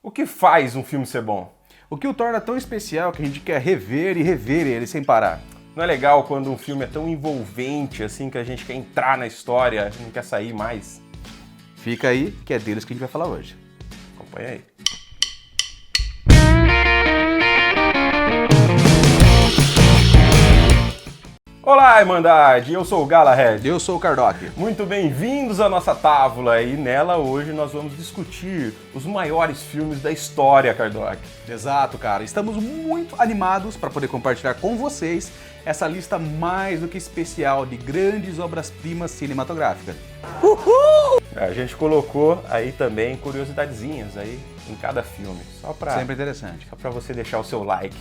O que faz um filme ser bom? O que o torna tão especial que a gente quer rever e rever ele sem parar. Não é legal quando um filme é tão envolvente assim que a gente quer entrar na história e não quer sair mais? Fica aí que é deles que a gente vai falar hoje. Acompanha aí. Olá, Irmandade! Eu sou o Galahad. Eu sou o Kardock. Muito bem-vindos à nossa tábua e nela hoje nós vamos discutir os maiores filmes da história, Kardock. Exato, cara. Estamos muito animados para poder compartilhar com vocês essa lista mais do que especial de grandes obras-primas cinematográficas. Uhul! A gente colocou aí também curiosidadezinhas aí em cada filme, Sempre interessante. Só para você deixar o seu like.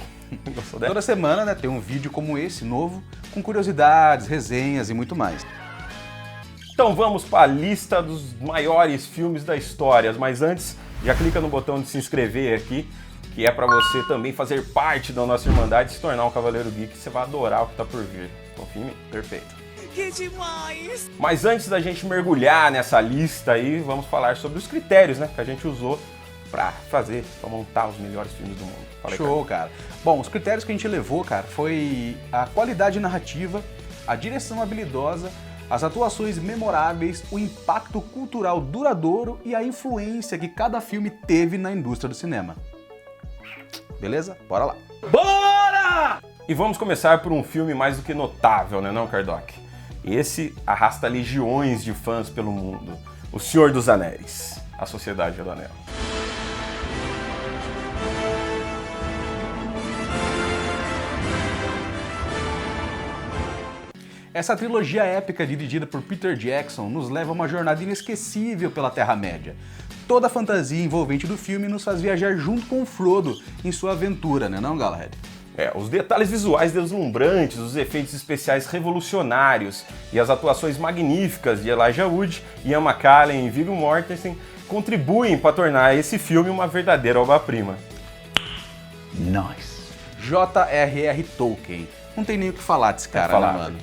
Gostou dessa? Toda semana, né, tem um vídeo como esse, novo, com curiosidades, resenhas e muito mais. Então vamos para a lista dos maiores filmes da história, mas antes, já clica no botão de se inscrever aqui, que é para você também fazer parte da nossa Irmandade e se tornar um Cavaleiro Geek, você vai adorar o que tá por vir. Confia em mim? Perfeito. Que demais! Mas antes da gente mergulhar nessa lista aí, vamos falar sobre os critérios, né, que a gente usou para montar os melhores filmes do mundo. Fala aí, Show, cara. Bom, os critérios que a gente levou, cara, foi a qualidade narrativa, a direção habilidosa, as atuações memoráveis, o impacto cultural duradouro e a influência que cada filme teve na indústria do cinema. Beleza? Bora lá. Bora! E vamos começar por um filme mais do que notável, né não, Kardock? Esse arrasta legiões de fãs pelo mundo. O Senhor dos Anéis, A Sociedade do Anel. Essa trilogia épica dirigida por Peter Jackson nos leva a uma jornada inesquecível pela Terra-média. Toda a fantasia envolvente do filme nos faz viajar junto com o Frodo em sua aventura, né não, Galahad? Os detalhes visuais deslumbrantes, os efeitos especiais revolucionários e as atuações magníficas de Elijah Wood, Ian McKellen e Viggo Mortensen contribuem para tornar esse filme uma verdadeira obra-prima. Nice. J.R.R. Tolkien. Não tem nem o que falar desse cara, né, mano?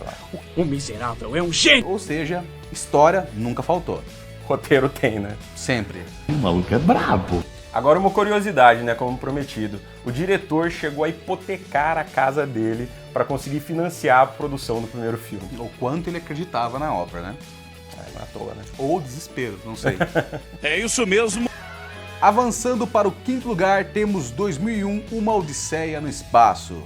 O miserável é um gênio! Ou seja, história nunca faltou. Roteiro tem, né? Sempre. O maluco é brabo. Agora uma curiosidade, né, como prometido. O diretor chegou a hipotecar a casa dele para conseguir financiar a produção do primeiro filme. O quanto ele acreditava na obra, né? Não é à toa, né? Ou desespero, não sei. É isso mesmo! Avançando para o quinto lugar, temos 2001, Uma Odisseia no Espaço.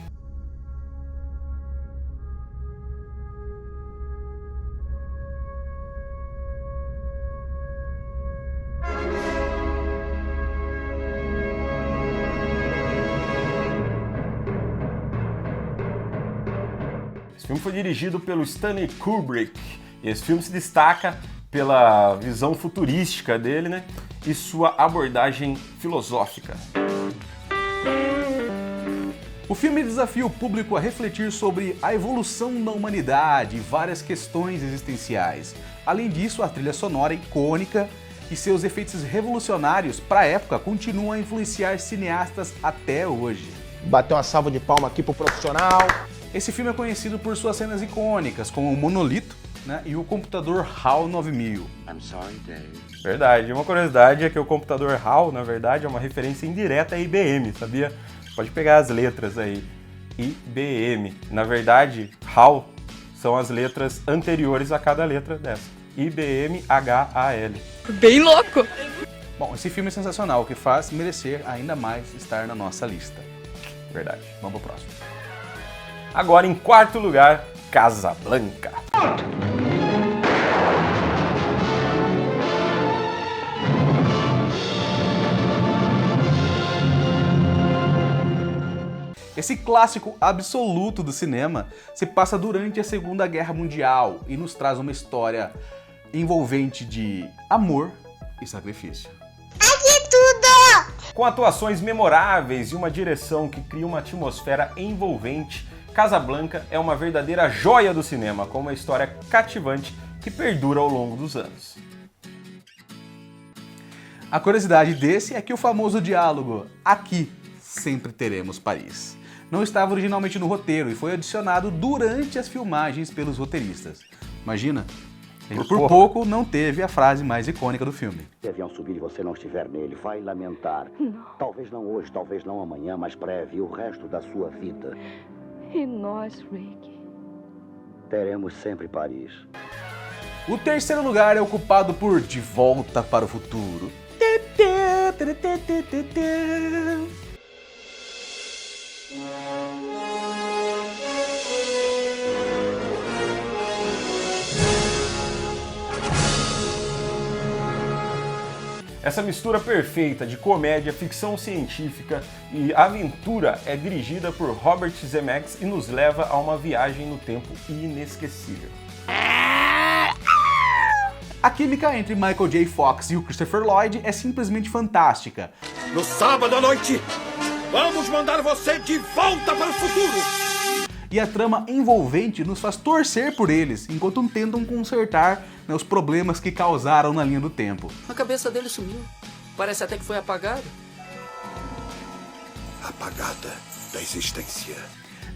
Esse filme foi dirigido pelo Stanley Kubrick e esse filme se destaca pela visão futurística dele, né, e sua abordagem filosófica. O filme desafia o público a refletir sobre a evolução da humanidade e várias questões existenciais. Além disso, a trilha sonora icônica e seus efeitos revolucionários para a época continuam a influenciar cineastas até hoje. Bater uma salva de palma aqui pro profissional. Esse filme é conhecido por suas cenas icônicas, como o Monolito, né, e o computador HAL 9000. I'm sorry, Dave. Verdade. Uma curiosidade é que o computador HAL, na verdade, é uma referência indireta à IBM, sabia? Pode pegar as letras aí. IBM. Na verdade, HAL são as letras anteriores a cada letra dessa. IBM HAL. Bem louco! Bom, esse filme é sensacional, o que faz merecer ainda mais estar na nossa lista. Verdade. Vamos pro próximo. Agora, em quarto lugar, Casablanca. Esse clássico absoluto do cinema se passa durante a Segunda Guerra Mundial e nos traz uma história envolvente de amor e sacrifício. Com atuações memoráveis e uma direção que cria uma atmosfera envolvente, Casablanca é uma verdadeira joia do cinema, com uma história cativante que perdura ao longo dos anos. A curiosidade desse é que o famoso diálogo "Aqui sempre teremos Paris" não estava originalmente no roteiro e foi adicionado durante as filmagens pelos roteiristas. Imagina, Ele por pouco não teve a frase mais icônica do filme. Se o avião subir e você não estiver nele, vai lamentar. Não. Talvez não hoje, talvez não amanhã, mas breve, o resto da sua vida. E nós, Rick? Teremos sempre Paris. O terceiro lugar é ocupado por De Volta para o Futuro. Essa mistura perfeita de comédia, ficção científica e aventura é dirigida por Robert Zemeckis e nos leva a uma viagem no tempo inesquecível. A química entre Michael J. Fox e o Christopher Lloyd é simplesmente fantástica. No sábado à noite, vamos mandar você de volta para o futuro! E a trama envolvente nos faz torcer por eles, enquanto tentam consertar, né, os problemas que causaram na linha do tempo. A cabeça dele sumiu. Parece até que foi apagada. Apagada da existência.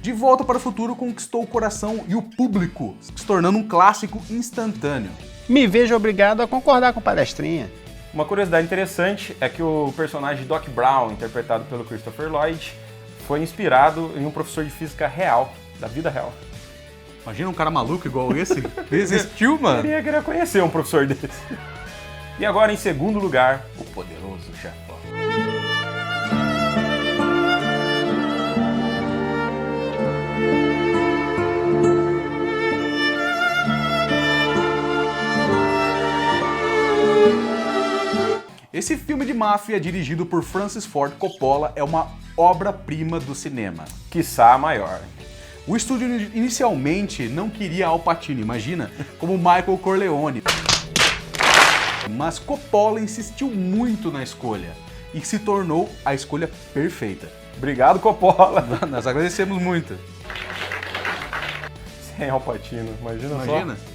De Volta para o Futuro conquistou o coração e o público, se tornando um clássico instantâneo. Me vejo obrigado a concordar com o palestrinha. Uma curiosidade interessante é que o personagem Doc Brown, interpretado pelo Christopher Lloyd, foi inspirado em um professor de física real, da vida real. Imagina um cara maluco igual esse? Existiu, mano? Eu queria conhecer um professor desse. E agora, em segundo lugar, o Poderoso Chefão. Esse filme de máfia, dirigido por Francis Ford Coppola, é uma obra-prima do cinema. Quiçá a maior. O estúdio inicialmente não queria Al Pacino, imagina, como Michael Corleone. Mas Coppola insistiu muito na escolha e se tornou a escolha perfeita. Obrigado, Coppola. Nós agradecemos muito. Sem Al Pacino, imagina só.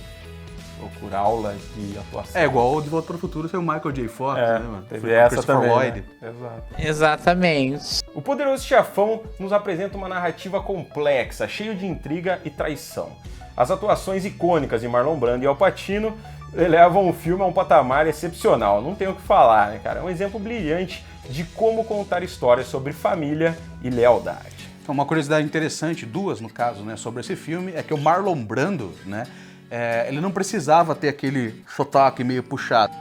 Procurar aula de atuação. É igual o De Volta para o Futuro ser o Michael J. Fox, né, mano? Teve essa também, Lloyd. né? Exato. Exatamente. O Poderoso Chefão nos apresenta uma narrativa complexa, cheia de intriga e traição. As atuações icônicas de Marlon Brando e Al Pacino elevam o filme a um patamar excepcional. Não tem o que falar, né, cara? É um exemplo brilhante de como contar histórias sobre família e lealdade. Uma curiosidade interessante, duas no caso, né, sobre esse filme, é que o Marlon Brando, né, ele não precisava ter aquele sotaque meio puxado.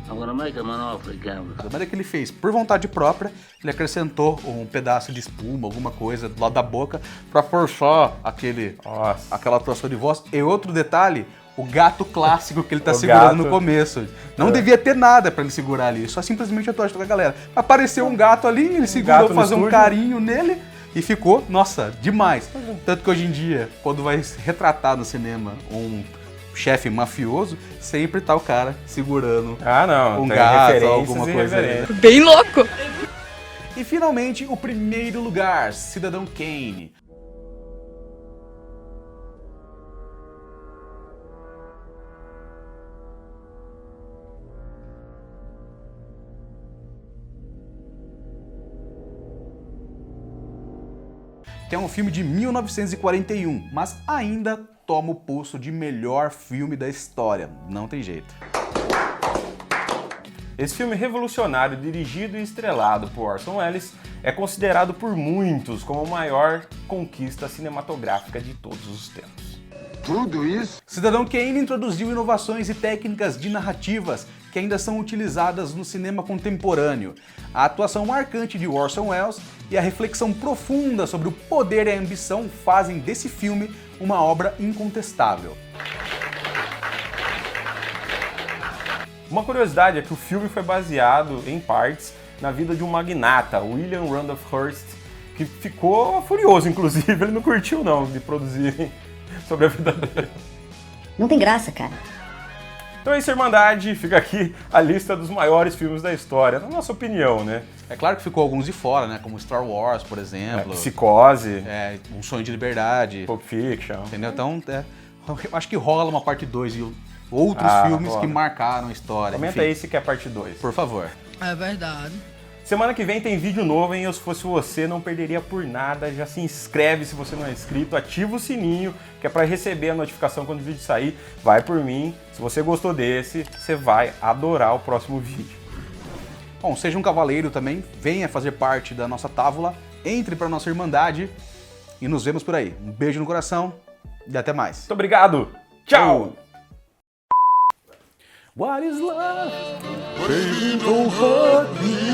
Agora, make a manobra, Da maneira que ele fez, por vontade própria, ele acrescentou um pedaço de espuma, alguma coisa do lado da boca, pra forçar aquela atuação de voz. E outro detalhe, o gato clássico que ele tá segurando no começo. Não devia ter nada pra ele segurar ali, só simplesmente a atuação da galera. Apareceu um gato ali, ele segurou, fazer um carinho nele e ficou, nossa, demais. Tanto que hoje em dia, quando vai retratar no cinema um chefe mafioso, sempre tá o cara segurando um gato, alguma coisa aí. Bem louco! E finalmente, o primeiro lugar, Cidadão Kane. Que é um filme de 1941, mas ainda toma o posto de melhor filme da história. Não tem jeito. Esse filme revolucionário, dirigido e estrelado por Orson Welles, é considerado por muitos como a maior conquista cinematográfica de todos os tempos. Tudo isso? Cidadão Kane introduziu inovações e técnicas de narrativas que ainda são utilizadas no cinema contemporâneo. A atuação marcante de Orson Welles e a reflexão profunda sobre o poder e a ambição fazem desse filme uma obra incontestável. Uma curiosidade é que o filme foi baseado, em partes, na vida de um magnata, William Randolph Hearst, que ficou furioso, inclusive, ele não curtiu não de produzirem sobre a vida dele. Não tem graça, cara. Então é isso, Irmandade, fica aqui a lista dos maiores filmes da história, na nossa opinião, né? É claro que ficou alguns de fora, né? Como Star Wars, por exemplo. Psicose. Um Sonho de Liberdade. Pulp Fiction. Entendeu? Então, eu acho que rola uma parte 2 e outros filmes que marcaram a história. Comenta aí se quer parte 2. Por favor. É verdade. Semana que vem tem vídeo novo, hein? Eu, se fosse você, não perderia por nada. Já se inscreve se você não é inscrito, ativa o sininho, que é para receber a notificação quando o vídeo sair. Vai por mim. Se você gostou desse, você vai adorar o próximo vídeo. Bom, seja um cavaleiro também, venha fazer parte da nossa tábua, entre para nossa Irmandade e nos vemos por aí. Um beijo no coração e até mais. Muito obrigado. Tchau! What is love? Baby, don't hurt me.